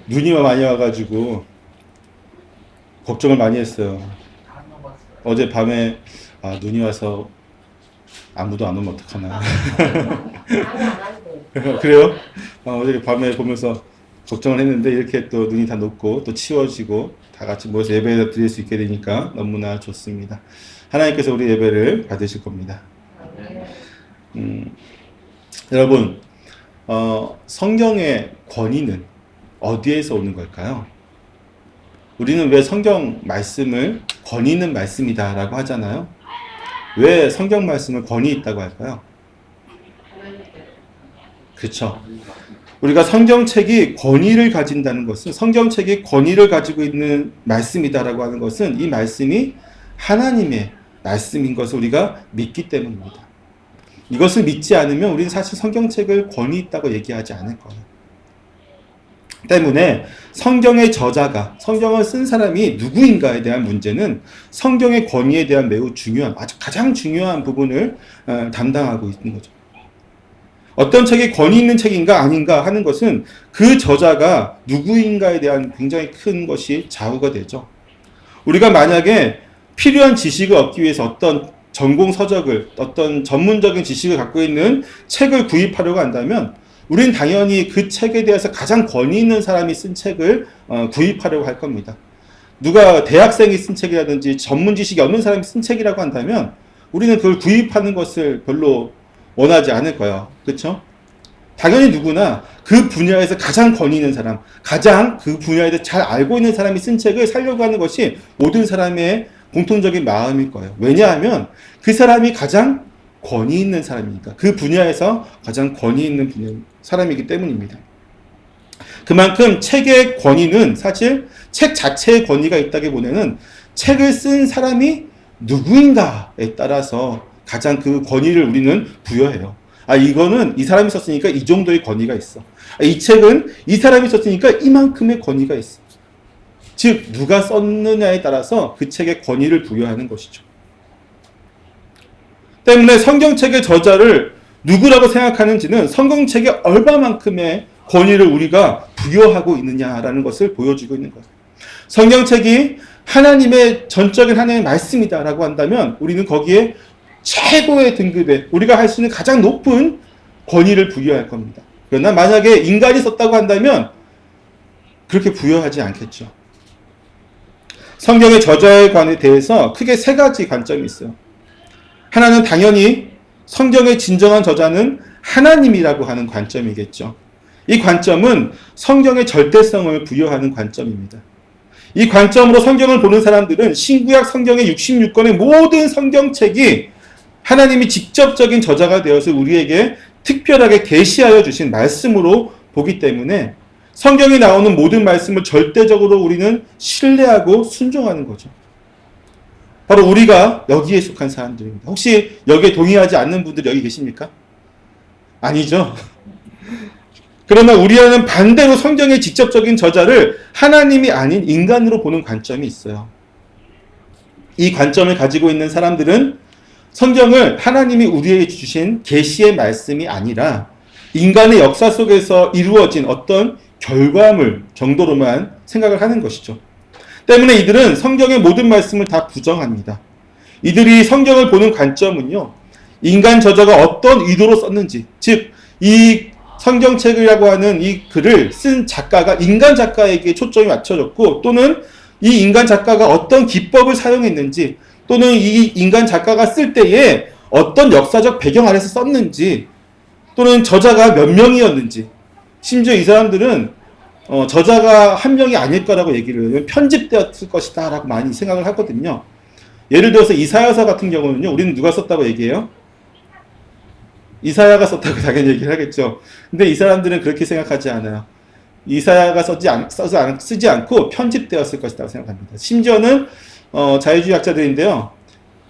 눈이 많이 와가지고 걱정을 많이 했어요. 어제 밤에 눈이 와서 아무도 안 오면 어떡하나. 그래요? 어제 밤에 보면서 걱정을 했는데 이렇게 또 눈이 다 녹고 또 치워지고 다 같이 모여서 예배를 드릴 수 있게 되니까 너무나 좋습니다. 하나님께서 우리 예배를 받으실 겁니다. 여러분, 성경의 권위는 어디에서 오는 걸까요? 우리는 왜 성경 말씀을 권위 있는 말씀이다 라고 하잖아요. 왜 성경 말씀을 권위 있다고 할까요? 그렇죠. 우리가 성경책이 권위를 가진다는 것은, 성경책이 권위를 가지고 있는 말씀이다라고 하는 것은 이 말씀이 하나님의 말씀인 것을 우리가 믿기 때문입니다. 이것을 믿지 않으면 우리는 사실 성경책을 권위 있다고 얘기하지 않을 거예요. 때문에 성경의 저자가, 성경을 쓴 사람이 누구인가에 대한 문제는 성경의 권위에 대한 매우 중요한, 아주 가장 중요한 부분을 담당하고 있는 거죠. 어떤 책이 권위 있는 책인가 아닌가 하는 것은 그 저자가 누구인가에 대한 굉장히 큰 것이 좌우가 되죠. 우리가 만약에 필요한 지식을 얻기 위해서 어떤 전공 서적을, 어떤 전문적인 지식을 갖고 있는 책을 구입하려고 한다면 우리는 당연히 그 책에 대해서 가장 권위 있는 사람이 쓴 책을 구입하려고 할 겁니다. 누가 대학생이 쓴 책이라든지 전문 지식이 없는 사람이 쓴 책이라고 한다면 우리는 그걸 구입하는 것을 별로 원하지 않을 거예요. 그렇죠? 당연히 누구나 그 분야에서 가장 권위 있는 사람, 가장 그 분야에 대해 잘 알고 있는 사람이 쓴 책을 사려고 하는 것이 모든 사람의 공통적인 마음일 거예요. 왜냐하면 그 사람이 가장 권위 있는 사람이니까. 그 분야에서 가장 권위 있는 사람이기 때문입니다. 그만큼 책의 권위는 사실 책 자체의 권위가 있다기보다는 책을 쓴 사람이 누구인가에 따라서 가장 그 권위를 우리는 부여해요. 이거는 이 사람이 썼으니까 이 정도의 권위가 있어. 이 책은 이 사람이 썼으니까 이만큼의 권위가 있어. 즉, 누가 썼느냐에 따라서 그 책의 권위를 부여하는 것이죠. 때문에 성경책의 저자를 누구라고 생각하는지는 성경책에 얼마만큼의 권위를 우리가 부여하고 있느냐라는 것을 보여주고 있는 거예요. 성경책이 하나님의 전적인 하나님의 말씀이다라고 한다면 우리는 거기에 최고의 등급에 우리가 할 수 있는 가장 높은 권위를 부여할 겁니다. 그러나 만약에 인간이 썼다고 한다면 그렇게 부여하지 않겠죠. 성경의 저자에 관해 대해서 크게 세 가지 관점이 있어요. 하나는 당연히 성경의 진정한 저자는 하나님이라고 하는 관점이겠죠. 이 관점은 성경의 절대성을 부여하는 관점입니다. 이 관점으로 성경을 보는 사람들은 신구약 성경의 66권의 모든 성경책이 하나님이 직접적인 저자가 되어서 우리에게 특별하게 계시하여 주신 말씀으로 보기 때문에 성경에 나오는 모든 말씀을 절대적으로 우리는 신뢰하고 순종하는 거죠. 바로 우리가 여기에 속한 사람들입니다. 혹시 여기에 동의하지 않는 분들 여기 계십니까? 아니죠. 그러나 우리는 반대로 성경의 직접적인 저자를 하나님이 아닌 인간으로 보는 관점이 있어요. 이 관점을 가지고 있는 사람들은 성경을 하나님이 우리에게 주신 계시의 말씀이 아니라 인간의 역사 속에서 이루어진 어떤 결과물 정도로만 생각을 하는 것이죠. 때문에 이들은 성경의 모든 말씀을 다 부정합니다. 이들이 성경을 보는 관점은요, 인간 저자가 어떤 의도로 썼는지, 즉 이 성경책이라고 하는 이 글을 쓴 작가가 인간 작가에게 초점이 맞춰졌고, 또는 이 인간 작가가 어떤 기법을 사용했는지, 또는 이 인간 작가가 쓸 때에 어떤 역사적 배경 아래서 썼는지, 또는 저자가 몇 명이었는지, 심지어 이 사람들은 저자가 한 명이 아닐 거라고 얘기를 해요. 편집되었을 것이다 라고 많이 생각을 하거든요. 예를 들어서 이사야서 같은 경우는요, 우리는 누가 썼다고 얘기해요? 이사야가 썼다고 당연히 얘기를 하겠죠. 근데 이 사람들은 그렇게 생각하지 않아요. 이사야가 쓰지 않고 편집되었을 것이라고 생각합니다. 심지어는 자유주의 학자들인데요,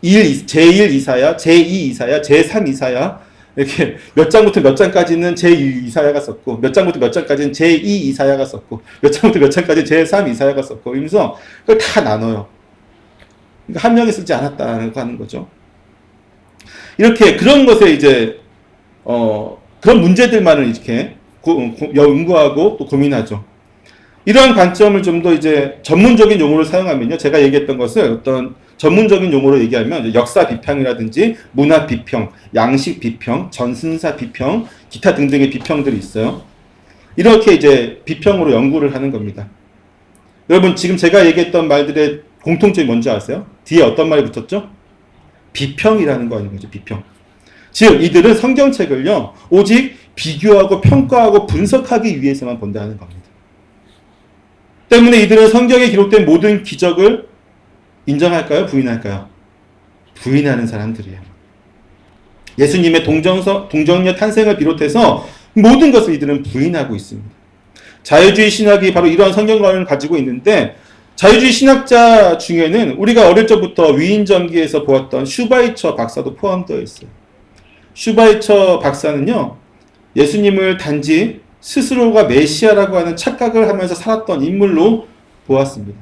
제1 이사야, 제2 이사야, 제3 이사야, 이렇게 몇 장부터 몇 장까지는 제2 이사야가 썼고, 몇 장부터 몇 장까지는 제2 이사야가 썼고, 몇 장부터 몇 장까지는 제3 이사야가 썼고, 이러면서 그걸 다 나눠요. 그러니까 한 명이 쓰지 않았다고 하는 거죠. 이렇게 그런 것에 이제 그런 문제들만을 이렇게 연구하고 또 고민하죠. 이러한 관점을 좀 더 이제 전문적인 용어를 사용하면요. 제가 얘기했던 것을 어떤 전문적인 용어로 얘기하면 역사 비평이라든지 문화 비평, 양식 비평, 전승사 비평, 기타 등등의 비평들이 있어요. 이렇게 이제 비평으로 연구를 하는 겁니다. 여러분 지금 제가 얘기했던 말들의 공통점이 뭔지 아세요? 뒤에 어떤 말이 붙었죠? 비평이라는 거 아닌 거죠. 비평. 즉 이들은 성경책을요. 오직 비교하고 평가하고 분석하기 위해서만 본다는 겁니다. 때문에 이들은 성경에 기록된 모든 기적을 인정할까요? 부인할까요? 부인하는 사람들이에요. 예수님의 동정녀 탄생을 비롯해서 모든 것을 이들은 부인하고 있습니다. 자유주의 신학이 바로 이러한 성경관을 가지고 있는데 자유주의 신학자 중에는 우리가 어릴 적부터 위인전기에서 보았던 슈바이처 박사도 포함되어 있어요. 슈바이처 박사는요. 예수님을 단지 스스로가 메시아라고 하는 착각을 하면서 살았던 인물로 보았습니다.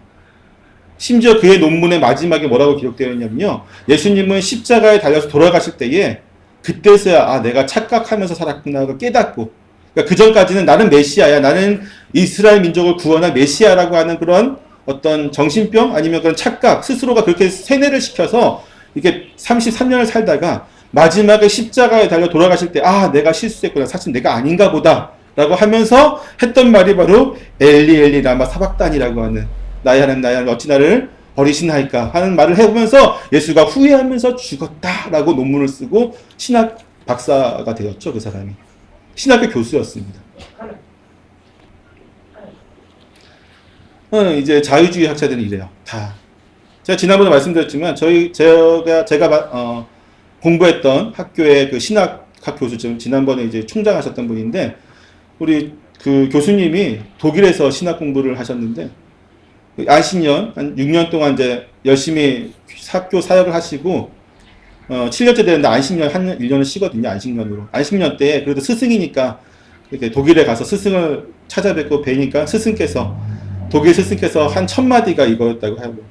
심지어 그의 논문의 마지막에 뭐라고 기록되어 있냐면요. 예수님은 십자가에 달려서 돌아가실 때에 그때서야 내가 착각하면서 살았구나 깨닫고 그러니까 그 전까지는 나는 메시아야. 나는 이스라엘 민족을 구원할 메시아라고 하는 그런 어떤 정신병 아니면 그런 착각 스스로가 그렇게 세뇌를 시켜서 이게 33년을 살다가 마지막에 십자가에 달려 돌아가실 때 내가 실수했구나. 사실 내가 아닌가 보다. 라고 하면서 했던 말이 바로 엘리 엘리 라마 사박단이라고 하는 나의 하나님 어찌 나를 버리시나이까 하는 말을 해보면서 예수가 후회하면서 죽었다라고 논문을 쓰고 신학 박사가 되었죠. 그 사람이. 신학교 교수였습니다. 이제 자유주의 학자들은 이래요. 다. 제가 지난번에 말씀드렸지만 제가 공부했던 학교의 그 신학학 교수 지난번에 이제 총장하셨던 분인데 우리 그 교수님이 독일에서 신학 공부를 하셨는데 안식년 한 6년 동안 이제 열심히 학교 사역을 하시고 7년째 되는데 안식년 1년을 쉬거든요. 안식년으로. 안식년 때 그래도 스승이니까 이렇게 독일에 가서 스승을 찾아뵙고 뵈니까 독일 스승께서 한 1000마디가 이거였다고 하고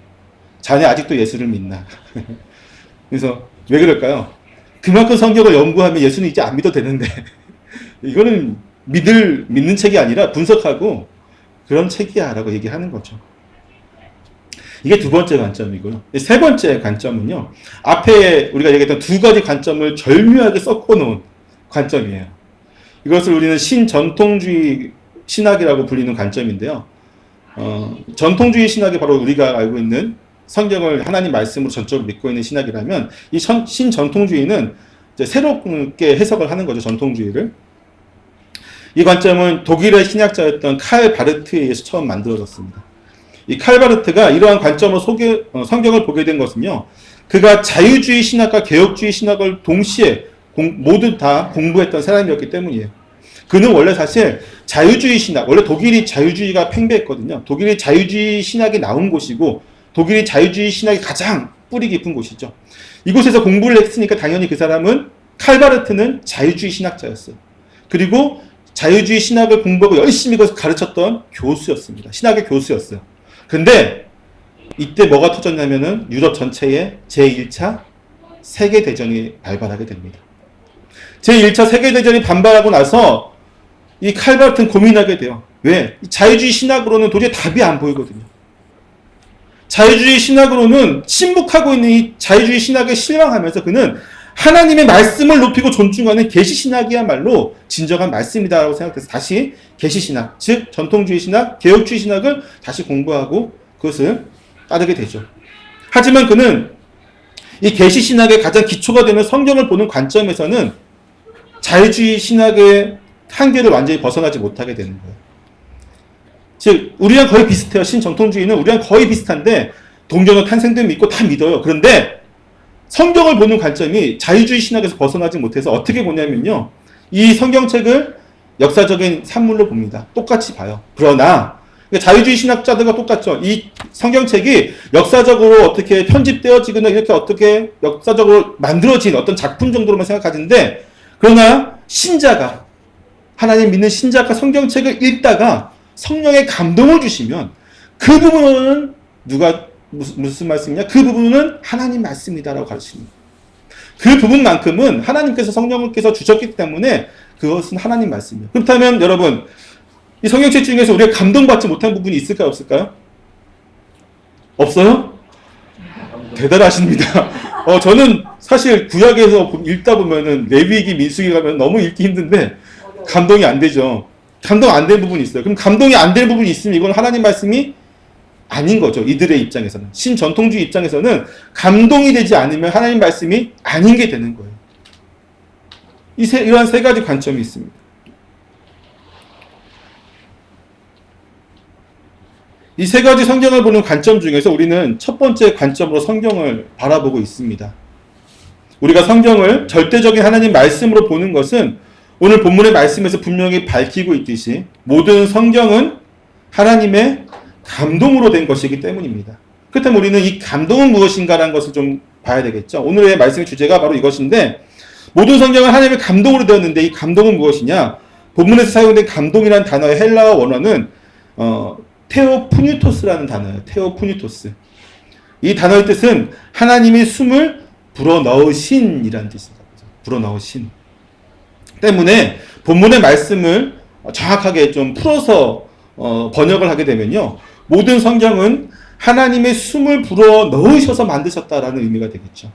자네 아직도 예수를 믿나. 그래서 왜 그럴까요? 그만큼 성경을 연구하면 예수는 이제 안 믿어도 되는데 이거는 믿는 책이 아니라 분석하고 그런 책이야 라고 얘기하는 거죠. 이게 두 번째 관점이고요. 세 번째 관점은요. 앞에 우리가 얘기했던 두 가지 관점을 절묘하게 섞어놓은 관점이에요. 이것을 우리는 신전통주의 신학이라고 불리는 관점인데요. 전통주의 신학이 바로 우리가 알고 있는 성경을 하나님 말씀으로 전적으로 믿고 있는 신학이라면 이 신전통주의는 이제 새롭게 해석을 하는 거죠. 전통주의를. 이 관점은 독일의 신학자였던 칼 바르트에 의해서 처음 만들어졌습니다. 이 칼 바르트가 이러한 관점으로 성경을 보게 된 것은요. 그가 자유주의 신학과 개혁주의 신학을 동시에 모두 다 공부했던 사람이었기 때문이에요. 그는 원래 사실 자유주의 신학, 원래 독일이 자유주의가 팽배했거든요. 독일이 자유주의 신학이 나온 곳이고 독일이 자유주의 신학이 가장 뿌리 깊은 곳이죠. 이곳에서 공부를 했으니까 당연히 그 사람은 칼 바르트는 자유주의 신학자였어요. 그리고 자유주의 신학을 공부하고 열심히 그것을 가르쳤던 교수였습니다. 신학의 교수였어요. 근데 이때 뭐가 터졌냐면은 유럽 전체에 제1차 세계대전이 발발하게 됩니다. 제1차 세계대전이 반발하고 나서 이 칼 바르트는 고민하게 돼요. 왜? 자유주의 신학으로는 도저히 답이 안 보이거든요. 자유주의 신학으로는 침묵하고 있는 이 자유주의 신학에 실망하면서 그는 하나님의 말씀을 높이고 존중하는 계시신학이야말로 진정한 말씀이다라고 생각해서 다시 계시신학, 즉 전통주의 신학, 개혁주의 신학을 다시 공부하고 그것을 따르게 되죠. 하지만 그는 이 계시신학의 가장 기초가 되는 성경을 보는 관점에서는 자유주의 신학의 한계를 완전히 벗어나지 못하게 되는 거예요. 즉 우리랑 거의 비슷해요. 신정통주의는 우리랑 거의 비슷한데 동정녀 탄생도 믿고 다 믿어요. 그런데 성경을 보는 관점이 자유주의 신학에서 벗어나지 못해서 어떻게 보냐면요. 이 성경책을 역사적인 산물로 봅니다. 똑같이 봐요. 그러나 자유주의 신학자들과 똑같죠. 이 성경책이 역사적으로 어떻게 편집되어지거나 이렇게 어떻게 역사적으로 만들어진 어떤 작품 정도로만 생각하는데 그러나 신자가 하나님 믿는 신자가 성경책을 읽다가 성령의 감동을 주시면 그 부분은 무슨 말씀이냐? 그 부분은 하나님 말씀이다라고 가르칩니다. 그 부분만큼은 하나님께서 성령께서 주셨기 때문에 그것은 하나님 말씀이에요. 그렇다면 여러분 이 성경책 중에서 우리가 감동받지 못한 부분이 있을까요? 없을까요? 없어요? 대단하십니다. 저는 사실 구약에서 읽다 보면은 레위기, 민수기 가면 너무 읽기 힘든데 감동이 안 되죠. 감동 안 된 부분이 있어요. 그럼 감동이 안 된 부분이 있으면 이건 하나님 말씀이 아닌 거죠. 이들의 입장에서는. 신전통주의 입장에서는 감동이 되지 않으면 하나님 말씀이 아닌 게 되는 거예요. 이러한 세 가지 관점이 있습니다. 이 세 가지 성경을 보는 관점 중에서 우리는 첫 번째 관점으로 성경을 바라보고 있습니다. 우리가 성경을 절대적인 하나님 말씀으로 보는 것은 오늘 본문의 말씀에서 분명히 밝히고 있듯이 모든 성경은 하나님의 감동으로 된 것이기 때문입니다. 그렇다면 우리는 이 감동은 무엇인가라는 것을 좀 봐야 되겠죠. 오늘의 말씀의 주제가 바로 이것인데 모든 성경은 하나님의 감동으로 되었는데 이 감동은 무엇이냐? 본문에서 사용된 감동이라는 단어의 헬라어 원어는 테오푸니토스라는 단어예요. 테오푸니토스. 이 단어의 뜻은 하나님이 숨을 불어넣으신이라는 뜻입니다. 불어넣으신. 때문에 본문의 말씀을 정확하게 좀 풀어서 번역을 하게 되면요. 모든 성경은 하나님의 숨을 불어넣으셔서 만드셨다라는 의미가 되겠죠.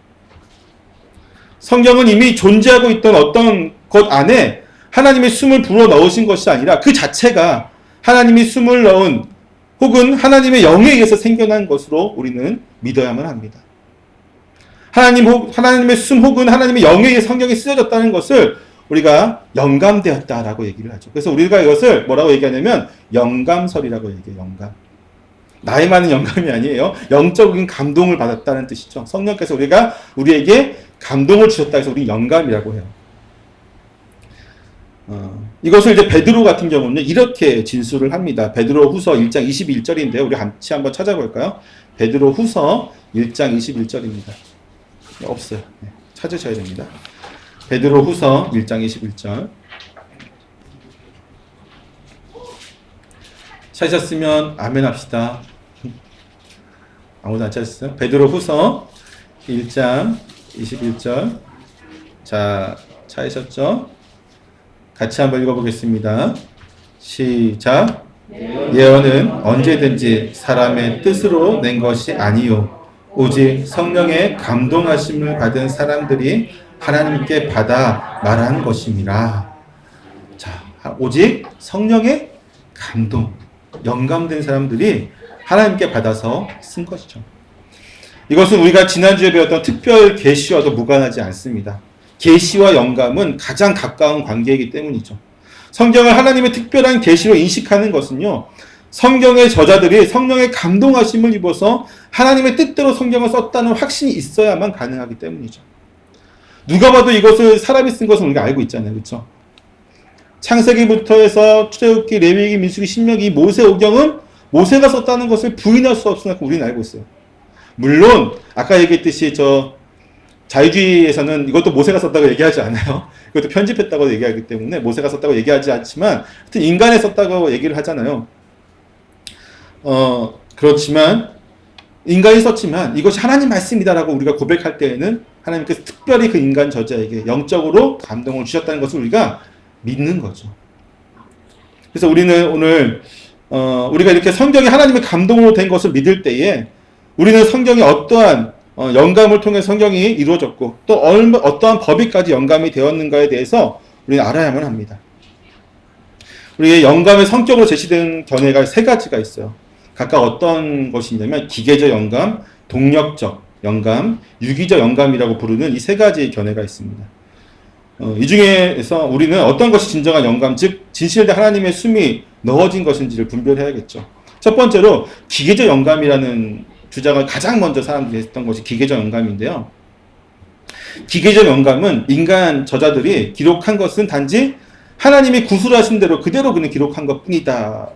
성경은 이미 존재하고 있던 어떤 것 안에 하나님의 숨을 불어넣으신 것이 아니라 그 자체가 하나님이 숨을 넣은 혹은 하나님의 영에 의해서 생겨난 것으로 우리는 믿어야만 합니다. 하나님의 숨 혹은 하나님의 영에 의해 성경이 쓰여졌다는 것을 우리가 영감되었다라고 얘기를 하죠. 그래서 우리가 이것을 뭐라고 얘기하냐면 영감설이라고 얘기해요. 영감. 나의 많은 영감이 아니에요. 영적인 감동을 받았다는 뜻이죠. 성령께서 우리에게 감동을 주셨다 해서 우리 영감이라고 해요. 이것을 이제 베드로 같은 경우는 이렇게 진술을 합니다. 베드로 후서 1장 21절인데요. 우리 같이 한번 찾아볼까요? 베드로 후서 1장 21절입니다. 없어요. 네, 찾으셔야 됩니다. 베드로 후서 1장 21절. 찾으셨으면 아멘 합시다. 아무도 안 찾으셨어요? 베드로 후서 1장 21절. 자, 찾으셨죠? 같이 한번 읽어보겠습니다. 시작. 예언은 언제든지 사람의 뜻으로 낸 것이 아니요 오직 성령의 감동하심을 받은 사람들이 하나님께 받아 말한 것입니다. 자, 오직 성령의 감동, 영감된 사람들이 하나님께 받아서 쓴 것이죠. 이것은 우리가 지난주에 배웠던 특별 계시와도 무관하지 않습니다. 계시와 영감은 가장 가까운 관계이기 때문이죠. 성경을 하나님의 특별한 계시로 인식하는 것은요, 성경의 저자들이 성령의 감동하심을 입어서 하나님의 뜻대로 성경을 썼다는 확신이 있어야만 가능하기 때문이죠. 누가 봐도 이것을 사람이 쓴 것을 우리가 알고 있잖아요. 그렇죠? 창세기부터 해서 출애굽기, 레위기, 민수기, 신명기, 모세오경은 모세가 썼다는 것을 부인할 수 없을 만큼 우리는 알고 있어요. 물론 아까 얘기했듯이 자유주의에서는 이것도 모세가 썼다고 얘기하지 않아요. 이것도 편집했다고 얘기하기 때문에 모세가 썼다고 얘기하지 않지만 하여튼 인간이 썼다고 얘기를 하잖아요. 그렇지만 인간이 썼지만 이것이 하나님 말씀이다라고 우리가 고백할 때에는 하나님께서 특별히 그 인간 저자에게 영적으로 감동을 주셨다는 것을 우리가 믿는 거죠. 그래서 우리는 오늘 우리가 이렇게 성경이 하나님의 감동으로 된 것을 믿을 때에 우리는 성경이 어떠한 영감을 통해 성경이 이루어졌고 또 어떠한 법이까지 영감이 되었는가에 대해서 우리는 알아야만 합니다. 우리의 영감의 성격으로 제시된 견해가 세 가지가 있어요. 각각 어떤 것이냐면 기계적 영감, 동력적 영감, 유기적 영감이라고 부르는 이 세 가지 견해가 있습니다. 이 중에서 우리는 어떤 것이 진정한 영감, 즉 진실된 하나님의 숨이 넣어진 것인지를 분별해야겠죠. 첫 번째로 기계적 영감이라는 주장을 가장 먼저 사람들이 했던 것이 기계적 영감인데요. 기계적 영감은 인간 저자들이 기록한 것은 단지 하나님이 구술하신 대로 그대로 그냥 기록한 것 뿐이다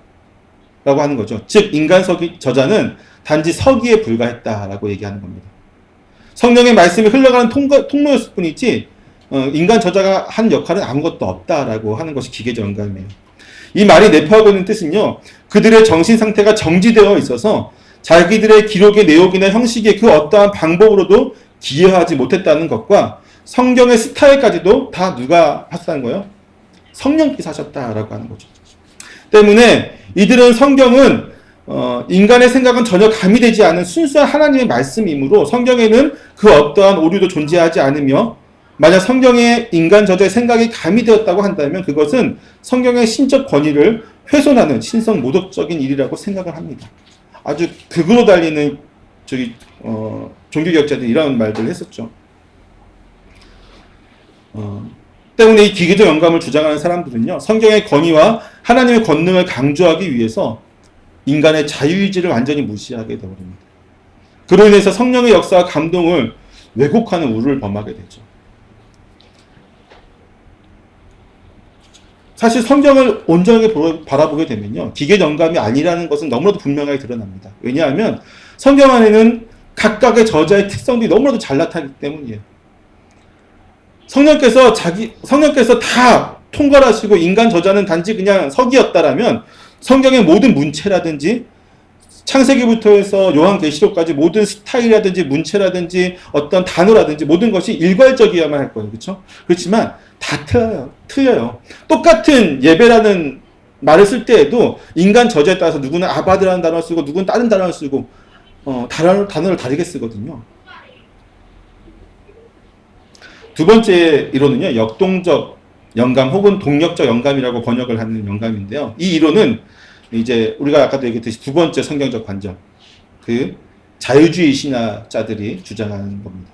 라고 하는 거죠. 즉 인간 저자는 단지 서기에 불과했다라고 얘기하는 겁니다. 성령의 말씀이 흘러가는 통로였을 뿐이지 인간 저자가 한 역할은 아무것도 없다라고 하는 것이 기계적 영감이에요. 이 말이 내포하고 있는 뜻은요, 그들의 정신 상태가 정지되어 있어서 자기들의 기록의 내용이나 형식에 그 어떠한 방법으로도 기여하지 못했다는 것과 성경의 스타일까지도 다 누가 하셨다는 거예요? 성령께서 하셨다라고 하는 거죠. 때문에 이들은 성경은 인간의 생각은 전혀 가미되지 않은 순수한 하나님의 말씀이므로 성경에는 그 어떠한 오류도 존재하지 않으며 만약 성경에 인간 저자의 생각이 가미되었다고 한다면 그것은 성경의 신적 권위를 훼손하는 신성 모독적인 일이라고 생각을 합니다. 아주 극으로 달리는 종교개혁자들이 이런 말들을 했었죠. 때문에 이 기계적 영감을 주장하는 사람들은요, 성경의 권위와 하나님의 권능을 강조하기 위해서 인간의 자유의지를 완전히 무시하게 되어버립니다. 그로 인해서 성령의 역사와 감동을 왜곡하는 우를 범하게 되죠. 사실 성경을 온전하게 바라보게 되면요, 기계 영감이 아니라는 것은 너무나도 분명하게 드러납니다. 왜냐하면 성경 안에는 각각의 저자의 특성들이 너무나도 잘 나타나기 때문이에요. 성령께서 다 통괄하시고 인간 저자는 단지 그냥 서기였다라면 성경의 모든 문체라든지 창세기부터 해서 요한계시록까지 모든 스타일이라든지 문체라든지 어떤 단어라든지 모든 것이 일괄적이어야만 할 거예요. 그렇죠? 그렇지만 다 틀려요. 똑같은 예배라는 말을 쓸 때에도 인간 저자에 따라서 누구는 아바드라는 단어를 쓰고 누구는 다른 단어를 쓰고 단어를 다르게 쓰거든요. 두 번째 이론은요, 역동적 영감 혹은 동력적 영감이라고 번역을 하는 영감인데요. 이 이론은 이제 우리가 아까도 얘기했듯이 두 번째 성경적 관점, 그 자유주의 신학자들이 주장하는 겁니다.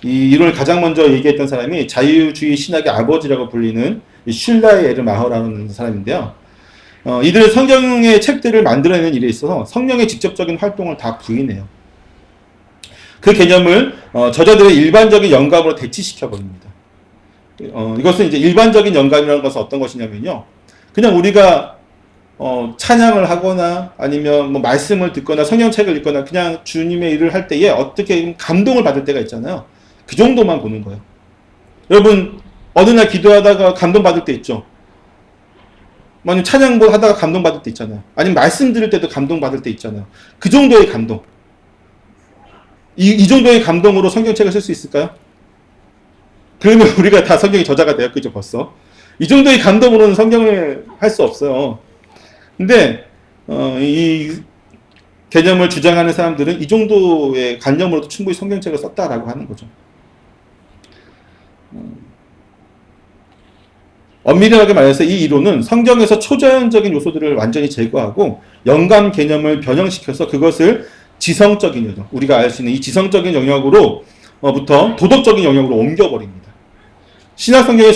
이 이론을 가장 먼저 얘기했던 사람이 자유주의 신학의 아버지라고 불리는 슐라의 에르마허라는 사람인데요. 이들은 성경의 책들을 만들어내는 일에 있어서 성령의 직접적인 활동을 다 부인해요. 그 개념을 저자들의 일반적인 영감으로 대치시켜 버립니다. 이것은 이제 일반적인 영감이라는 것은 어떤 것이냐면요, 그냥 우리가 찬양을 하거나 아니면 뭐 말씀을 듣거나 성경책을 읽거나 그냥 주님의 일을 할 때에 어떻게 감동을 받을 때가 있잖아요. 그 정도만 보는 거예요. 여러분 어느 날 기도하다가 감동받을 때 있죠. 아니면 찬양 하다가 감동받을 때 있잖아요. 아니면 말씀 들을 때도 감동받을 때 있잖아요. 그 정도의 감동. 이 정도의 감동으로 성경책을 쓸 수 있을까요? 그러면 우리가 다 성경의 저자가 되었겠죠, 벌써. 이 정도의 감동으로는 성경을 할 수 없어요. 근데 이 개념을 주장하는 사람들은 이 정도의 관념으로도 충분히 성경책을 썼다라고 하는 거죠. 엄밀하게 말해서 이 이론은 성경에서 초자연적인 요소들을 완전히 제거하고 영감 개념을 변형시켜서 그것을 지성적인 영역, 우리가 알 수 있는 이 지성적인 영역으로부터 도덕적인 영역으로 옮겨버립니다. 신약 성경의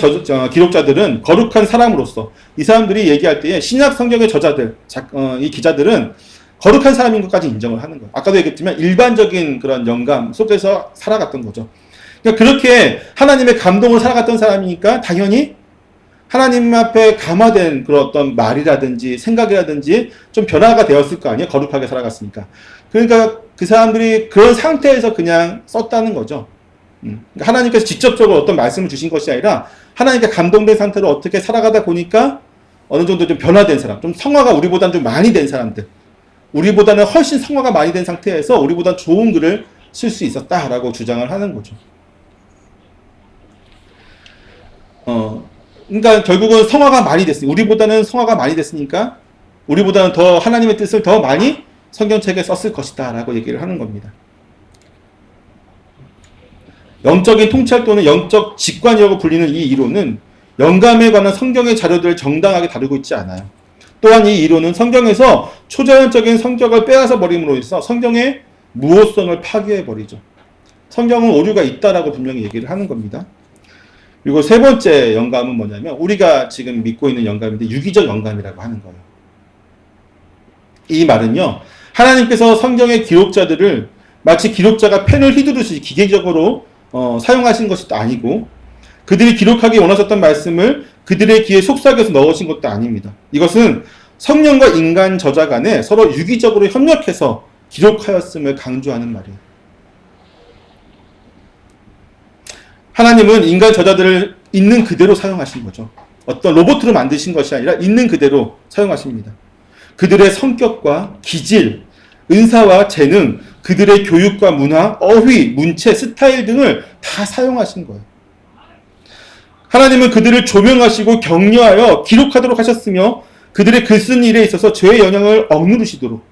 기록자들은 거룩한 사람으로서, 이 사람들이 얘기할 때에 신약 성경의 저자들, 이 기자들은 거룩한 사람인 것까지 인정을 하는 거예요. 아까도 얘기했지만 일반적인 그런 영감 속에서 살아갔던 거죠. 그러니까 그렇게 하나님의 감동을 살아갔던 사람이니까 당연히 하나님 앞에 감화된 그런 어떤 말이라든지 생각이라든지 좀 변화가 되었을 거 아니에요. 거룩하게 살아갔으니까. 그러니까 그 사람들이 그런 상태에서 그냥 썼다는 거죠. 그러니까 하나님께서 직접적으로 어떤 말씀을 주신 것이 아니라 하나님께 감동된 상태로 어떻게 살아가다 보니까 어느 정도 좀 변화된 사람, 좀 성화가 우리보다는 좀 많이 된 사람들, 우리보다는 훨씬 성화가 많이 된 상태에서 우리보다 좋은 글을 쓸 수 있었다라고 주장을 하는 거죠. 그러니까 결국은 성화가 많이 됐으니, 우리보다는 성화가 많이 됐으니까 우리보다는 더 하나님의 뜻을 더 많이 성경책에 썼을 것이다 라고 얘기를 하는 겁니다. 영적인 통찰 또는 영적 직관이라고 불리는 이 이론은 영감에 관한 성경의 자료들을 정당하게 다루고 있지 않아요. 또한 이 이론은 성경에서 초자연적인 성격을 빼앗아 버림으로 해서 성경의 무호성을 파괴해 버리죠. 성경은 오류가 있다라고 분명히 얘기를 하는 겁니다. 그리고 세 번째 영감은 뭐냐면 우리가 지금 믿고 있는 영감인데 유기적 영감이라고 하는 거예요. 이 말은요, 하나님께서 성경의 기록자들을 마치 기록자가 펜을 휘두르듯이 기계적으로 사용하신 것도 아니고 그들이 기록하기 원하셨던 말씀을 그들의 귀에 속삭여서 넣으신 것도 아닙니다. 이것은 성령과 인간 저자 간에 서로 유기적으로 협력해서 기록하였음을 강조하는 말이에요. 하나님은 인간 저자들을 있는 그대로 사용하신 거죠. 어떤 로봇으로 만드신 것이 아니라 있는 그대로 사용하십니다. 그들의 성격과 기질, 은사와 재능, 그들의 교육과 문화, 어휘, 문체, 스타일 등을 다 사용하신 거예요. 하나님은 그들을 조명하시고 격려하여 기록하도록 하셨으며 그들의 글 쓴 일에 있어서 죄의 영향을 억누르시도록,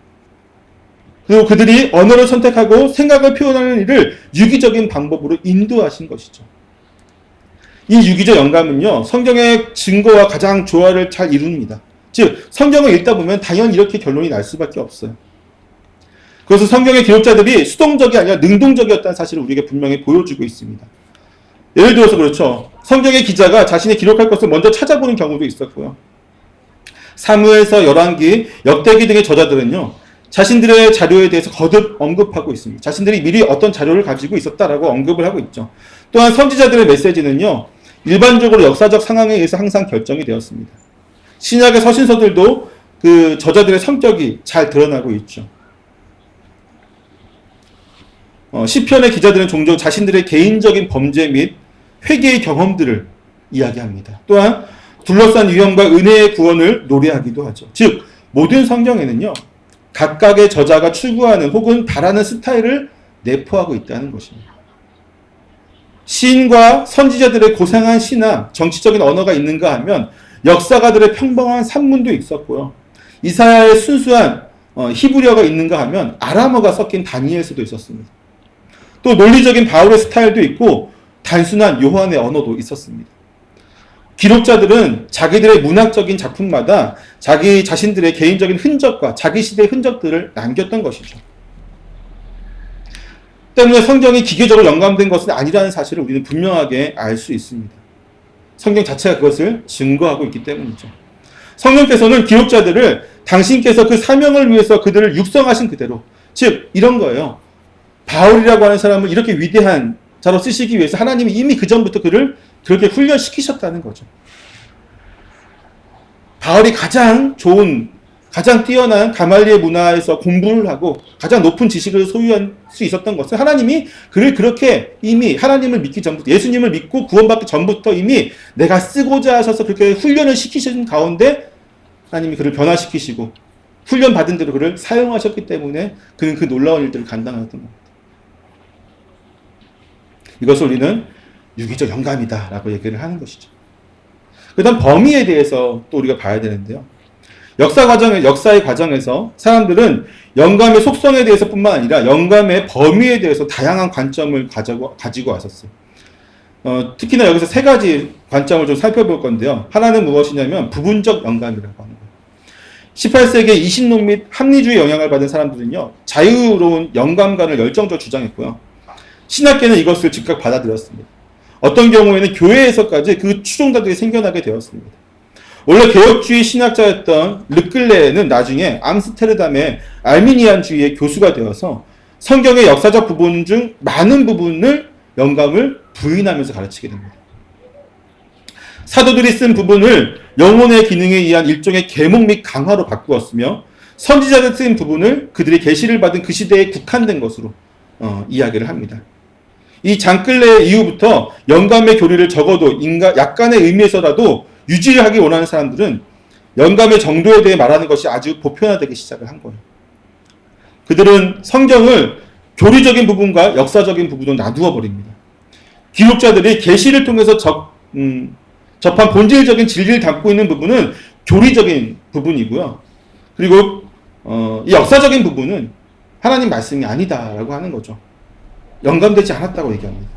그리고 그들이 언어를 선택하고 생각을 표현하는 일을 유기적인 방법으로 인도하신 것이죠. 이 유기적 영감은요, 성경의 증거와 가장 조화를 잘 이룹니다. 즉, 성경을 읽다 보면 당연히 이렇게 결론이 날 수밖에 없어요. 그래서 성경의 기록자들이 수동적이 아니라 능동적이었다는 사실을 우리에게 분명히 보여주고 있습니다. 예를 들어서 그렇죠. 성경의 기자가 자신이 기록할 것을 먼저 찾아보는 경우도 있었고요. 사무엘서, 열왕기, 역대기 등의 저자들은요, 자신들의 자료에 대해서 거듭 언급하고 있습니다. 자신들이 미리 어떤 자료를 가지고 있었다라고 언급을 하고 있죠. 또한 선지자들의 메시지는요, 일반적으로 역사적 상황에 의해서 항상 결정이 되었습니다. 신약의 서신서들도 그 저자들의 성격이 잘 드러나고 있죠. 시편의 기자들은 종종 자신들의 개인적인 범죄 및 회개의 경험들을 이야기합니다. 또한 둘러싼 위험과 은혜의 구원을 노래하기도 하죠. 즉, 모든 성경에는요, 각각의 저자가 추구하는 혹은 바라는 스타일을 내포하고 있다는 것입니다. 시인과 선지자들의 고상한 시나 정치적인 언어가 있는가 하면 역사가들의 평범한 산문도 있었고요. 이사야의 순수한 히브리어가 있는가 하면 아람어가 섞인 다니엘서도 있었습니다. 또 논리적인 바울의 스타일도 있고 단순한 요한의 언어도 있었습니다. 기록자들은 자기들의 문학적인 작품마다 자기 자신들의 개인적인 흔적과 자기 시대의 흔적들을 남겼던 것이죠. 때문에 성경이 기계적으로 영감된 것은 아니라는 사실을 우리는 분명하게 알 수 있습니다. 성경 자체가 그것을 증거하고 있기 때문이죠. 성령께서는 기록자들을 당신께서 그 사명을 위해서 그들을 육성하신 그대로, 즉 이런 거예요. 바울이라고 하는 사람을 이렇게 위대한 자로 쓰시기 위해서 하나님이 이미 그 전부터 그를 그렇게 훈련시키셨다는 거죠. 바울이 가장 좋은, 가장 뛰어난 가말리엘 문화에서 공부를 하고 가장 높은 지식을 소유할 수 있었던 것은 하나님이 그를 그렇게 이미 하나님을 믿기 전부터, 예수님을 믿고 구원받기 전부터 이미 내가 쓰고자 하셔서 그렇게 훈련을 시키신 가운데 하나님이 그를 변화시키시고 훈련받은 대로 그를 사용하셨기 때문에 그는 그 놀라운 일들을 감당하였던 겁니다. 이것을 우리는 유기적 영감이다 라고 얘기를 하는 것이죠. 그 다음 범위에 대해서 또 우리가 봐야 되는데요. 역사의 과정에서 사람들은 영감의 속성에 대해서 뿐만 아니라 영감의 범위에 대해서 다양한 관점을 가지고 왔었어요. 특히나 여기서 세 가지 관점을 좀 살펴볼 건데요. 하나는 무엇이냐면 부분적 영감이라고 하는 거예요. 18세기의 이신론 및 합리주의 영향을 받은 사람들은요, 자유로운 영감관을 열정적으로 주장했고요. 신학계는 이것을 즉각 받아들였습니다. 어떤 경우에는 교회에서까지 그 추종자들이 생겨나게 되었습니다. 원래 개혁주의 신학자였던 르클레는 나중에 암스테르담의 알미니안주의의 교수가 되어서 성경의 역사적 부분 중 많은 부분을 영감을 부인하면서 가르치게 됩니다. 사도들이 쓴 부분을 영혼의 기능에 의한 일종의 계몽 및 강화로 바꾸었으며 선지자들 쓴 부분을 그들이 계시를 받은 그 시대에 국한된 것으로 이야기를 합니다. 이 장클레 이후부터 영감의 교리를 적어도 약간의 의미에서라도 유지를 하기 원하는 사람들은 영감의 정도에 대해 말하는 것이 아주 보편화되기 시작을 한 거예요. 그들은 성경을 교리적인 부분과 역사적인 부분으로 나누어 버립니다. 기록자들이 계시를 통해서 접한 본질적인 진리를 담고 있는 부분은 교리적인 부분이고요. 그리고 이 역사적인 부분은 하나님 말씀이 아니다라고 하는 거죠. 영감되지 않았다고 얘기합니다.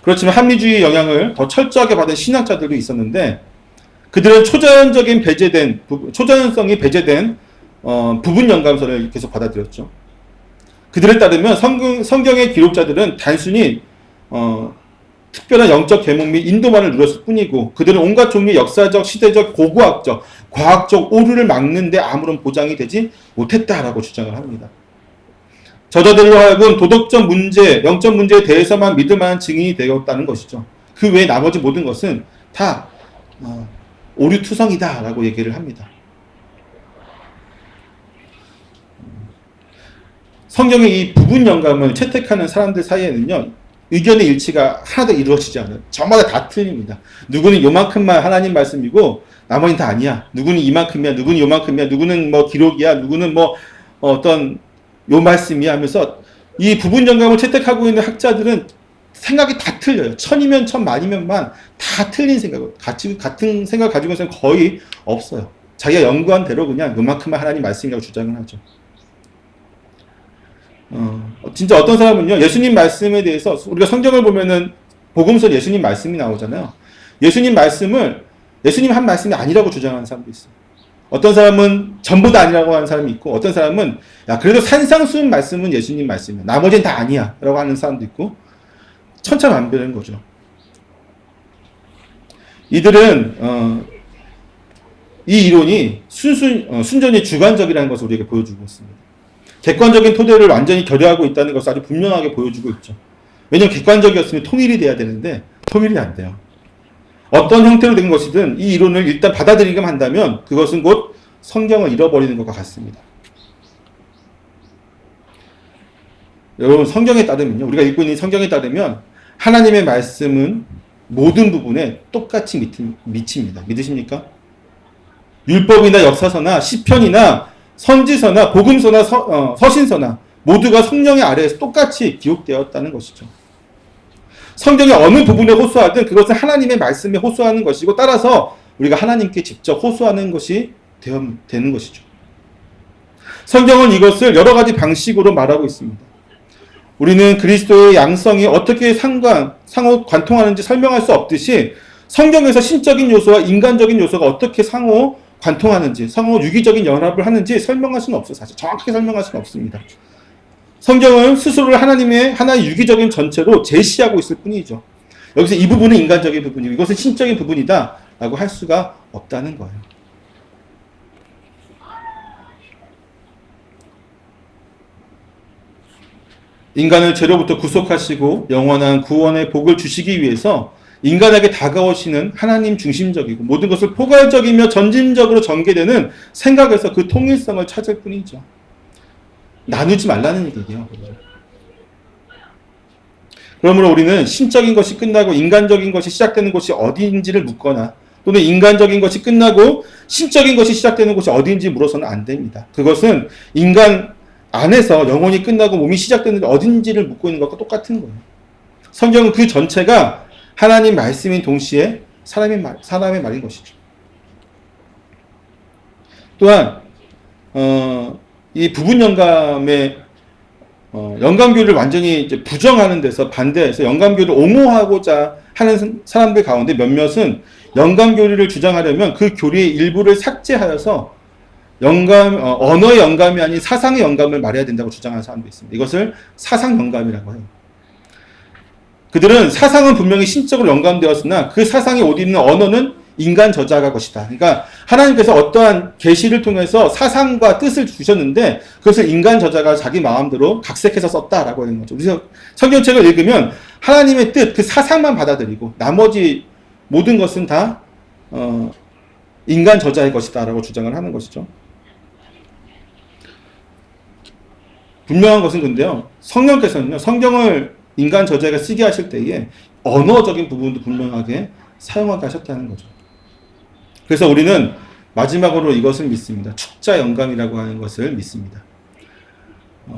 그렇지만 합리주의 영향을 더 철저하게 받은 신학자들도 있었는데 그들은 초자연성이 배제된 부분 영감서를 계속 받아들였죠. 그들에 따르면 성경의 기록자들은 단순히 특별한 영적 계몽 및 인도만을 누렸을 뿐이고 그들은 온갖 종류의 역사적, 시대적, 고고학적, 과학적 오류를 막는 데 아무런 보장이 되지 못했다라고 주장을 합니다. 저자들로 하여금 도덕적 문제, 영적 문제에 대해서만 믿을 만한 증인이 되었다는 것이죠. 그 외에 나머지 모든 것은 다 오류투성이다라고 얘기를 합니다. 성경의 이 부분 영감을 채택하는 사람들 사이에는요, 의견의 일치가 하나도 이루어지지 않아요. 저마다 다 틀립니다. 누구는 요만큼만 하나님 말씀이고 나머지는 다 아니야. 누구는 이만큼이야. 누구는 요만큼이야. 누구는 뭐 기록이야. 누구는 뭐 어떤 요 말씀이야 하면서 이 부분 영감을 채택하고 있는 학자들은 생각이 다 틀려요. 천이면 천, 만이면 만, 다 틀린 생각, 같은 생각 가지고 있는 사람 거의 없어요. 자기가 연구한 대로 그냥 요만큼만 하나님 말씀이라고 주장을 하죠. 진짜 어떤 사람은요, 예수님 말씀에 대해서, 우리가 성경을 보면은, 복음서 예수님 말씀이 나오잖아요. 예수님 한 말씀이 아니라고 주장하는 사람도 있어요. 어떤 사람은 전부 다 아니라고 하는 사람이 있고, 어떤 사람은, 야, 그래도 산상수훈 말씀은 예수님 말씀이야. 나머지는 다 아니야. 라고 하는 사람도 있고, 천차만별인 거죠. 이들은, 이 이론이 순전히 주관적이라는 것을 우리에게 보여주고 있습니다. 객관적인 토대를 완전히 결여하고 있다는 것을 아주 분명하게 보여주고 있죠. 왜냐하면 객관적이었으면 통일이 돼야 되는데 통일이 안 돼요. 어떤 형태로 된 것이든 이 이론을 일단 받아들이기만 한다면 그것은 곧 성경을 잃어버리는 것과 같습니다. 여러분, 성경에 따르면요, 우리가 읽고 있는 성경에 따르면 하나님의 말씀은 모든 부분에 똑같이 미칩니다. 믿으십니까? 율법이나 역사서나 시편이나 선지서나 복음서나 서신서나 모두가 성령의 아래에서 똑같이 기록되었다는 것이죠. 성경의 어느 부분에 호소하든 그것은 하나님의 말씀에 호소하는 것이고, 따라서 우리가 하나님께 직접 호소하는 것이 되는 것이죠. 성경은 이것을 여러 가지 방식으로 말하고 있습니다. 우리는 그리스도의 양성이 어떻게 상호 관통하는지 설명할 수 없듯이 성경에서 신적인 요소와 인간적인 요소가 어떻게 상호 관통하는지, 상호 유기적인 연합을 하는지 설명할 수는 없어요. 사실 정확하게 설명할 수는 없습니다. 성경은 스스로를 하나님의 하나의 유기적인 전체로 제시하고 있을 뿐이죠. 여기서 이 부분은 인간적인 부분이고 이것은 신적인 부분이다 라고 할 수가 없다는 거예요. 인간을 죄로부터 구속하시고 영원한 구원의 복을 주시기 위해서 인간에게 다가오시는 하나님 중심적이고 모든 것을 포괄적이며 전진적으로 전개되는 생각에서 그 통일성을 찾을 뿐이죠. 나누지 말라는 얘기예요. 그러므로 우리는 신적인 것이 끝나고 인간적인 것이 시작되는 곳이 어디인지를 묻거나 또는 인간적인 것이 끝나고 신적인 것이 시작되는 곳이 어디인지 물어서는 안 됩니다. 그것은 인간 안에서 영혼이 끝나고 몸이 시작되는 어딘지를 묻고 있는 것과 똑같은 거예요. 성경은 그 전체가 하나님 말씀인 동시에 사람의 말인 것이죠. 또한 이 부분 영감의 영감교를 완전히 이제 부정하는 데서 반대해서 영감교를 옹호하고자 하는 사람들 가운데 몇몇은 영감교리를 주장하려면 그 교리의 일부를 삭제하여서 언어의 영감이 아닌 사상의 영감을 말해야 된다고 주장하는 사람도 있습니다. 이것을 사상 영감이라고 해요. 그들은 사상은 분명히 신적으로 영감되었으나 그 사상이 옷 입는 언어는 인간 저자가 것이다. 그러니까 하나님께서 어떠한 계시를 통해서 사상과 뜻을 주셨는데 그것을 인간 저자가 자기 마음대로 각색해서 썼다라고 하는 거죠. 그래서 성경책을 읽으면 하나님의 뜻, 그 사상만 받아들이고 나머지 모든 것은 다 인간 저자의 것이다라고 주장을 하는 것이죠. 분명한 것은 근데요, 성령께서는요, 성경을 인간 저자가 쓰게 하실 때에 언어적인 부분도 분명하게 사용하게 하셨다는 거죠. 그래서 우리는 마지막으로 이것을 믿습니다. 축자 영감이라고 하는 것을 믿습니다.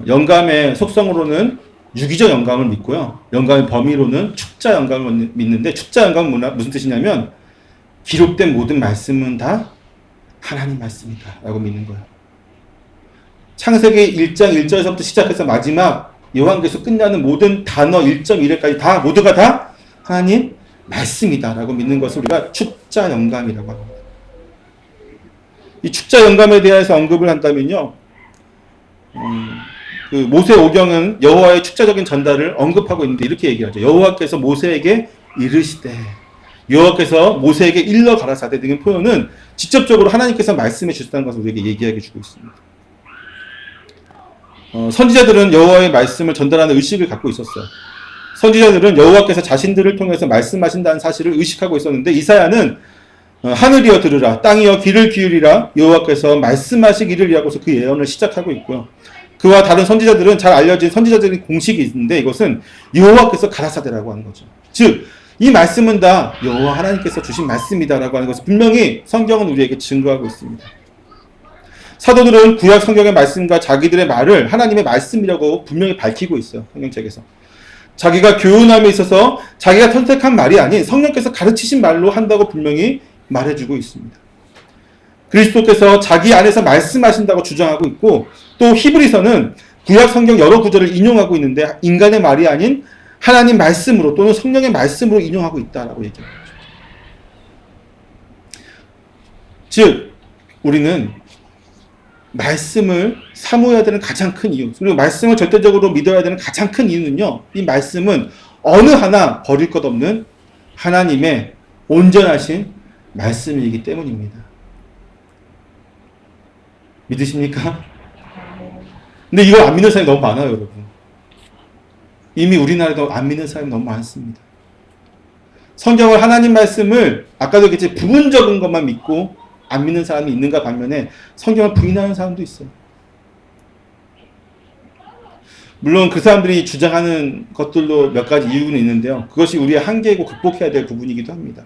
영감의 속성으로는 유기적 영감을 믿고요. 영감의 범위로는 축자 영감을 믿는데, 축자 영감은 무슨 뜻이냐면 기록된 모든 말씀은 다 하나님 말씀이다 라고 믿는 거예요. 창세기 1장 1절에서부터 시작해서 마지막 요한계시록 끝나는 모든 단어 1.1회까지 다 모두가 다 하나님 말씀이다 라고 믿는 것을 우리가 축자 영감이라고 합니다. 이 축자 영감에 대해서 언급을 한다면요, 그 모세 오경은 여호와의 축자적인 전달을 언급하고 있는데 이렇게 얘기하죠. 여호와께서 모세에게 이르시되, 여호와께서 모세에게 일러 가라사대 등의 표현은 직접적으로 하나님께서 말씀해 주셨다는 것을 우리에게 얘기하게 주고 있습니다. 선지자들은 여호와의 말씀을 전달하는 의식을 갖고 있었어요. 선지자들은 여호와께서 자신들을 통해서 말씀하신다는 사실을 의식하고 있었는데, 이사야는 하늘이여 들으라, 땅이여 귀를 기울이라, 여호와께서 말씀하시기를 하고서 그 예언을 시작하고 있고요. 그와 다른 선지자들은 잘 알려진 선지자적인 공식이 있는데 이것은 여호와께서 가라사대라고 하는 거죠. 즉, 이 말씀은 다 여호와 하나님께서 주신 말씀이다라고 하는 것을 분명히 성경은 우리에게 증거하고 있습니다. 사도들은 구약 성경의 말씀과 자기들의 말을 하나님의 말씀이라고 분명히 밝히고 있어요. 성경책에서. 자기가 교훈함에 있어서 자기가 선택한 말이 아닌 성령께서 가르치신 말로 한다고 분명히 말해주고 있습니다. 그리스도께서 자기 안에서 말씀하신다고 주장하고 있고, 또 히브리서는 구약 성경 여러 구절을 인용하고 있는데 인간의 말이 아닌 하나님 말씀으로 또는 성령의 말씀으로 인용하고 있다라고 얘기합니다. 즉 우리는 말씀을 사모해야 되는 가장 큰 이유, 그리고 말씀을 절대적으로 믿어야 되는 가장 큰 이유는요, 이 말씀은 어느 하나 버릴 것 없는 하나님의 온전하신 말씀이기 때문입니다. 믿으십니까? 근데 이걸 안 믿는 사람이 너무 많아요, 여러분. 이미 우리나라에도 안 믿는 사람이 너무 많습니다. 성경을, 하나님 말씀을 아까도 얘기했지, 부분적인 것만 믿고 안 믿는 사람이 있는가 반면에 성경을 부인하는 사람도 있어요. 물론 그 사람들이 주장하는 것들도 몇 가지 이유는 있는데요. 그것이 우리의 한계이고 극복해야 될 부분이기도 합니다.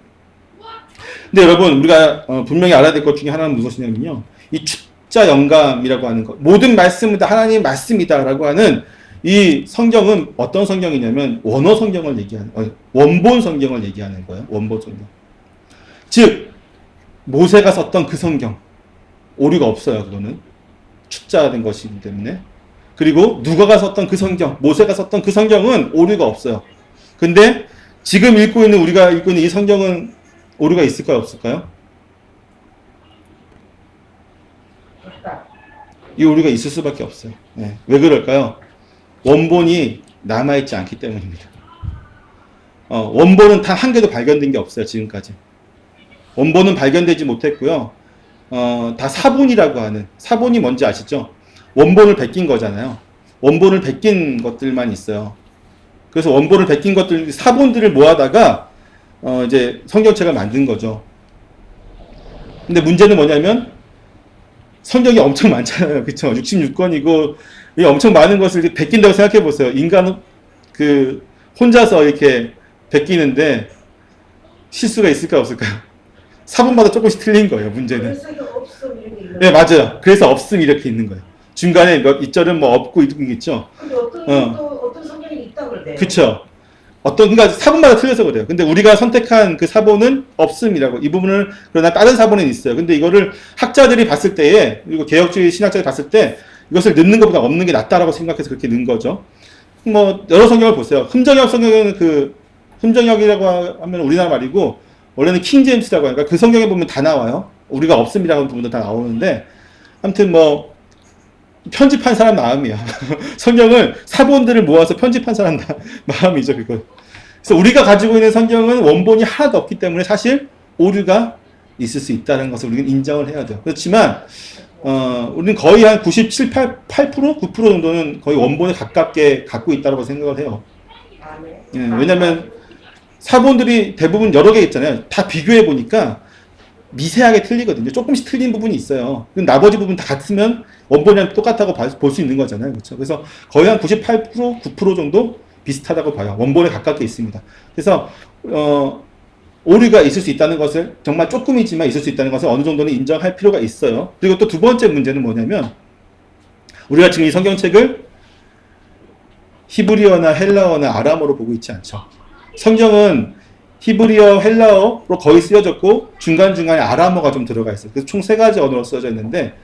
근데 여러분, 우리가 분명히 알아야 될 것 중에 하나는 무엇이냐면요, 이 축자 영감이라고 하는 것, 모든 말씀은 다 하나님의 말씀이다라고 하는 이 성경은 어떤 성경이냐면 원어 성경을 얘기하는, 원본 성경을 얘기하는 거예요. 원본 성경. 즉 모세가 썼던 그 성경, 오류가 없어요. 그거는 축자된 것이기 때문에. 그리고 누가가 썼던 그 성경, 모세가 썼던 그 성경은 오류가 없어요. 근데 지금 우리가 읽고 있는 이 성경은 오류가 있을까요, 없을까요? 이 오류가 있을 수밖에 없어요. 네. 왜 그럴까요? 원본이 남아있지 않기 때문입니다. 원본은 단 한 개도 발견된 게 없어요, 지금까지. 원본은 발견되지 못했고요. 다 사본이라고 하는, 사본이 뭔지 아시죠? 원본을 베낀 거잖아요. 원본을 베낀 것들만 있어요. 그래서 원본을 베낀 것들, 사본들을 모아다가 이제 성경책을 만든 거죠. 근데 문제는 뭐냐면 성경이 엄청 많잖아요. 그쵸? 66권이고 엄청 많은 것을 베낀다고 생각해 보세요. 인간은 혼자서 이렇게 베끼는데 실수가 있을까 없을까요? 사본마다 조금씩 틀린 거예요, 문제는. 그래서 없음 이렇게 있는 네, 맞아요. 그래서 없음 이렇게 있는 거예요. 중간에 이 절은 뭐 없고 이런 게 있죠. 근데 어떤 성경이 있다 그러대. 그쵸. 그러니까 사본마다 틀려서 그래요. 근데 우리가 선택한 그 사본은 없음이라고. 이 부분을, 그러나 다른 사본은 있어요. 근데 이거를 학자들이 봤을 때에, 그리고 개혁주의 신학자들이 봤을 때 이것을 넣는 것보다 없는 게 낫다라고 생각해서 그렇게 넣은 거죠. 뭐 여러 성경을 보세요. 흠정역 성경은 흠정역이라고 하면 우리나라 말이고, 원래는 킹제임스라고 하니까 그 성경에 보면 다 나와요. 우리가 없음이라고 하는 부분도 다 나오는데, 아무튼 뭐 편집한 사람 마음이야. 성경을, 사본들을 모아서 편집한 사람 마음이죠, 그거. 그래서 우리가 가지고 있는 성경은 원본이 하나도 없기 때문에 사실 오류가 있을 수 있다는 것을 우리는 인정을 해야 돼요. 그렇지만 우리는 거의 한 97, 8%, 9% 정도는 거의 원본에 가깝게 갖고 있다고 생각을 해요. 예, 왜냐면 사본들이 대부분 여러 개 있잖아요. 다 비교해 보니까 미세하게 틀리거든요. 조금씩 틀린 부분이 있어요. 나머지 부분 다 같으면 원본이랑 똑같다고 볼 수 있는 거잖아요. 그렇죠? 그래서 거의 한 98%, 9% 정도 비슷하다고 봐요. 원본에 가깝게 있습니다. 그래서 오류가 있을 수 있다는 것을, 정말 조금이지만 있을 수 있다는 것을 어느 정도는 인정할 필요가 있어요. 그리고 또 두 번째 문제는 뭐냐면, 우리가 지금 이 성경책을 히브리어나 헬라어나 아람어로 보고 있지 않죠. 성경은 히브리어, 헬라어로 거의 쓰여졌고 중간중간에 아람어가 좀 들어가 있어요. 그래서 총 3가지 언어로 쓰여져 있는데,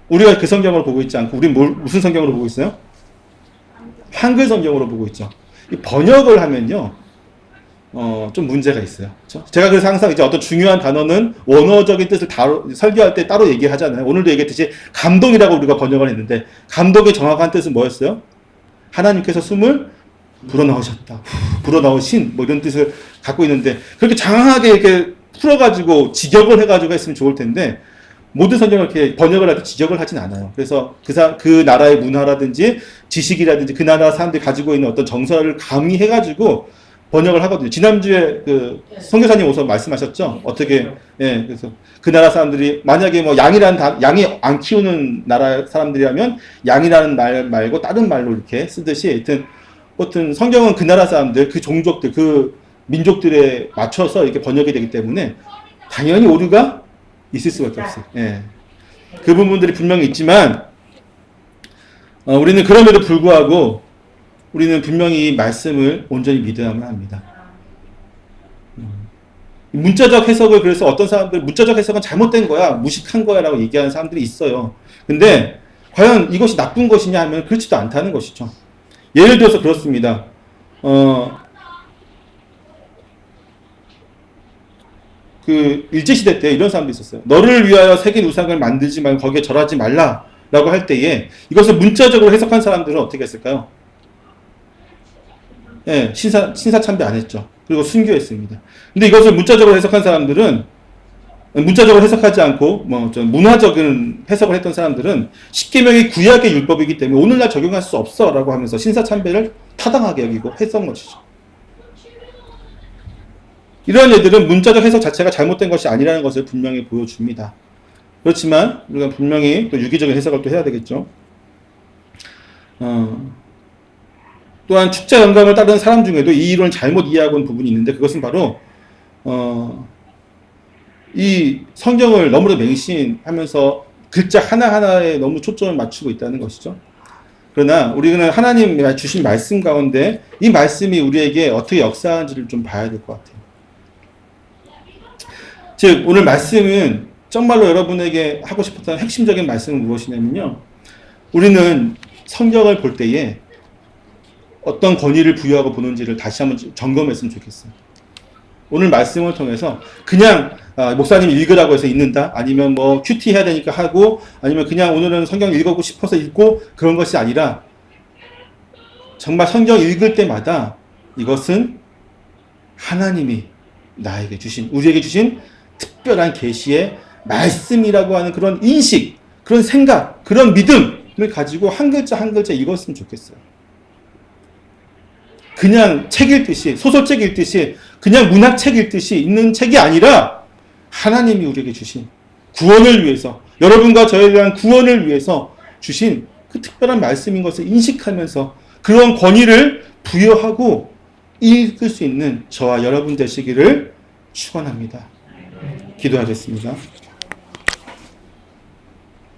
우리가 그 성경으로 보고 있지 않고 우린 무슨 성경으로 보고 있어요? 한글 성경으로 보고 있죠. 이 번역을 하면요, 좀 문제가 있어요. 그렇죠? 제가 그래서 항상 이제 어떤 중요한 단어는 원어적인 뜻을 설교할 때 따로 얘기하잖아요. 오늘도 얘기했듯이 감동이라고 우리가 번역을 했는데, 감동의 정확한 뜻은 뭐였어요? 하나님께서 숨을 불어넣으셨다, 불어넣으신, 뭐 이런 뜻을 갖고 있는데, 그렇게 장황하게 이렇게 풀어가지고 직역을 해가지고 했으면 좋을 텐데, 모든 성경을 이렇게 번역을 할 때 직역을 하진 않아요. 그래서 그 나라의 문화라든지 지식이라든지 그 나라 사람들이 가지고 있는 어떤 정서를 가미해가지고 번역을 하거든요. 지난주에 선교사님 오셔서 말씀하셨죠? 어떻게, 예, 그래서 그 나라 사람들이 만약에 뭐 양이 안 키우는 나라 사람들이라면 양이라는 말 말고 다른 말로 이렇게 쓰듯이, 하여튼 성경은 그 나라 사람들, 그 종족들, 그 민족들에 맞춰서 이렇게 번역이 되기 때문에 당연히 오류가 있을 수밖에 없어요. 예. 그 부분들이 분명히 있지만, 우리는 그럼에도 불구하고 우리는 분명히 이 말씀을 온전히 믿어야만 합니다. 문자적 해석을 그래서 어떤 사람들 문자적 해석은 잘못된 거야, 무식한 거야 라고 얘기하는 사람들이 있어요. 근데 과연 이것이 나쁜 것이냐 하면 그렇지도 않다는 것이죠. 예를 들어서 그렇습니다. 그 일제시대 때 이런 사람도 있었어요. 너를 위하여 새긴 우상을 만들지 말고 거기에 절하지 말라 라고 할 때에 이것을 문자적으로 해석한 사람들은 어떻게 했을까요? 예, 신사참배 안 했죠. 그리고 순교했습니다. 근데 이것을 문자적으로 해석한 사람들은, 문자적으로 해석하지 않고 좀 문화적인 해석을 했던 사람들은 십계명이 구약의 율법이기 때문에 오늘날 적용할 수 없어 라고 하면서 신사참배를 타당하게 여기고 했던 것이죠. 이런 예들은 문자적 해석 자체가 잘못된 것이 아니라는 것을 분명히 보여줍니다. 그렇지만 우리가 분명히 또 유기적인 해석을 또 해야 되겠죠. 또한 축자 영감을 따르는 사람 중에도 이 이론을 잘못 이해하고 있는 부분이 있는데 그것은 바로 이 성경을 너무도 맹신하면서 글자 하나하나에 너무 초점을 맞추고 있다는 것이죠. 그러나 우리는 하나님 주신 말씀 가운데 이 말씀이 우리에게 어떻게 역사하는지를 좀 봐야 될 것 같아요. 즉 오늘 말씀은 정말로 여러분에게 하고 싶었던 핵심적인 말씀은 무엇이냐면요. 우리는 성경을 볼 때에 어떤 권위를 부여하고 보는지를 다시 한번 점검했으면 좋겠어요. 오늘 말씀을 통해서 그냥 목사님이 읽으라고 해서 읽는다, 아니면 뭐 큐티 해야 되니까 하고, 아니면 그냥 오늘은 성경 읽고 싶어서 읽고 그런 것이 아니라 정말 성경 읽을 때마다 이것은 하나님이 나에게 주신, 우리에게 주신 특별한 계시의 말씀이라고 하는 그런 인식, 그런 생각, 그런 믿음을 가지고 한 글자 한 글자 읽었으면 좋겠어요. 그냥 책 읽듯이, 소설책 읽듯이, 그냥 문학책 읽듯이 읽는 책이 아니라 하나님이 우리에게 주신 구원을 위해서, 여러분과 저에 대한 구원을 위해서 주신 그 특별한 말씀인 것을 인식하면서 그런 권위를 부여하고 읽을 수 있는 저와 여러분 되시기를 축원합니다. 기도하겠습니다.